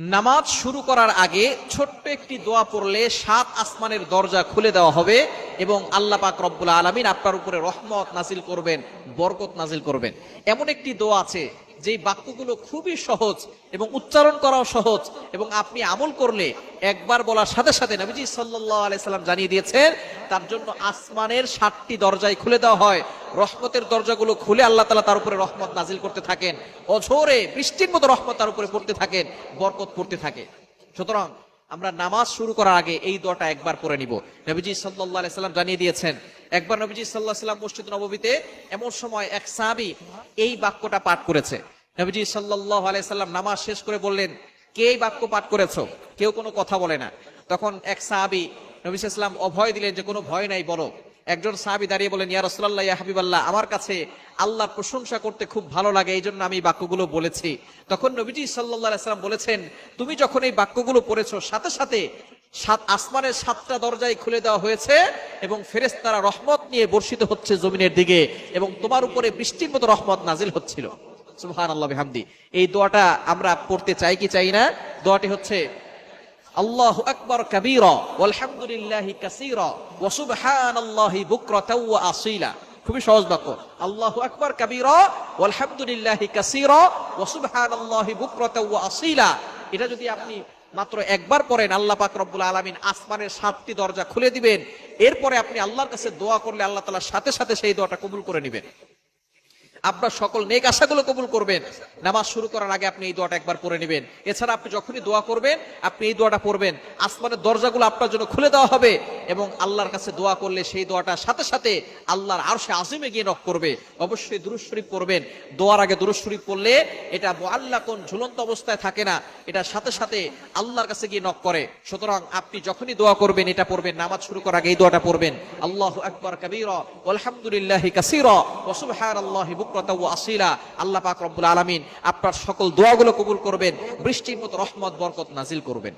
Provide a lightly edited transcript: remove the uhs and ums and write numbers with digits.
নামাজ শুরু করার আগে ছোট্ট একটি দোয়া পড়লে 7 আসমানের দরজা খুলে দেওয়া হবে এবং আল্লাহ পাক রব্বুল আলামিন আপনার উপরে রহমত নাজিল করবেন, বরকত নাজিল করবেন। এমন একটি দোয়া আছে যেই বাক্যগুলো খুবই সহজ এবং উচ্চারণ করাও সহজ এবং আপনি আমল করলে একবার বলার সাথে সাথে নবীজি সাল্লাল্লাহু আলাইহি সাল্লাম জানিয়ে দিয়েছেন তার জন্য আসমানের 7টি দরজাই খুলে দেওয়া হয়। রহমতের দরজাগুলো খুলে আল্লাহ তাআলা তার উপরে রহমত নাজিল করতে থাকেন, অঝোরে বৃষ্টির মতো রহমত তার উপরে পড়তে থাকেন, বরকত পড়তে থাকে। সুতরাং আমরা নামাজ শুরু করার আগে এই দোয়াটা একবার পড়ে নিব। নবীজি সাল্লাল্লাহু আলাইহি সাল্লাম জানিয়ে দিয়েছেন, একবার নবীজি সাল্লাল্লাহু আলাইহি সাল্লাম মসজিদ নববীতে এমন সময় এক সাহাবী এই বাক্যটা পাঠ করেছে। নবীজি সাল্লাল্লাহু আলাইহি সাল্লাম নামাজ শেষ করে বললেন, কে এই বাক্য পাঠ করেছো? কেউ কোনো কথা বলে না। তখন এক সাহাবী নবী সাল্লাল্লাহু আলাইহি সাল্লাম অভয় দিলেন যে কোনো ভয় নাই, বলো। একজন সাহাবী দাঁড়িয়ে বলেন, ইয়া রাসূলুল্লাহ, ইয়া হাবিবাল্লাহ, আমার কাছে আল্লাহর প্রশংসা করতে খুব ভালো লাগে, এই জন্য আমি বাক্যগুলো বলেছি। তখন নবীজি সাল্লাল্লাহু আলাইহি সাল্লাম বলেছেন, তুমি যখন এই বাক্যগুলো পড়েছো সাথে সাথে 7 আসমানের 7টা দরজাই খুলে দেওয়া হয়েছে এবং ফেরেশতারা রহমত নিয়ে বর্ষিত হচ্ছে জমিনের দিকে এবং তোমার উপরে বৃষ্টির মতো রহমত নাজিল হচ্ছিল। সুবহানাল্লাহ বিহামদি। এই দোয়াটা আমরা পড়তে চাই কি চাই না? দোয়াটি হচ্ছে আল্লাহু আকবার কাবীরা ওয়ালহামদুলিল্লাহি কাসীরা ওয়া সুবহানাল্লাহি বুকরাতাও ওয়া আসীলা। খুবই সহজ বাক্য, আল্লাহু আকবার কাবীরা ওয়ালহামদুলিল্লাহি কাসীরা ওয়া সুবহানাল্লাহি বুকরাতাও ওয়া আসীলা। এটা যদি আপনি মাত্র একবার পড়েন, আল্লাহ পাক রব্বুল আলামিন আসমানের 7টি দরজা খুলে দিবেন। এরপরে আপনি আল্লাহর কাছে দোয়া করলে আল্লাহ তাআলা সাথে সাথে সেই দোয়াটা কবুল করে নেবেন, আপনার সকল নেক আশাগুলো কবুল করবেন। নামাজ শুরু করার আগে আপনি এই দোয়াটা একবার পড়ে নেবেন। এছাড়া আপনি যখনই দোয়া করবেন আপনি এই দোয়াটা পড়বেন, আসমানের দরজাগুলো আপনার জন্য খুলে দেওয়া হবে এবং আল্লাহর কাছে দোয়া করলে সেই দোয়াটা সাথে সাথে আল্লাহর আরশে আজিমে গিয়ে নক করবে। অবশ্যই দুরূদ শরীফ পড়বেন। দোয়ার আগে দুরূদ শরীফ পড়লে এটা মুআল্লাকুন, ঝুলন্ত অবস্থায় থাকে না, এটা সাথে সাথে আল্লাহর কাছে গিয়ে নক করে। সুতরাং আপনি যখনই দোয়া করবেন এটা পড়বেন, নামাজ শুরু করার আগে এই দোয়াটা পড়বেন, আল্লাহু আকবার কাবীরা ওয়ালহামদুলিল্লাহি কাসীরা ওয়া সুবহানাল্লাহি বুকরাতাও ওয়া আসীলা। আল্লাহ পাক রব্বুল আলামিন আপনার সকল দোয়াগুলো কবুল করবেন, বৃষ্টির মতো রহমত বরকত নাজিল করবেন।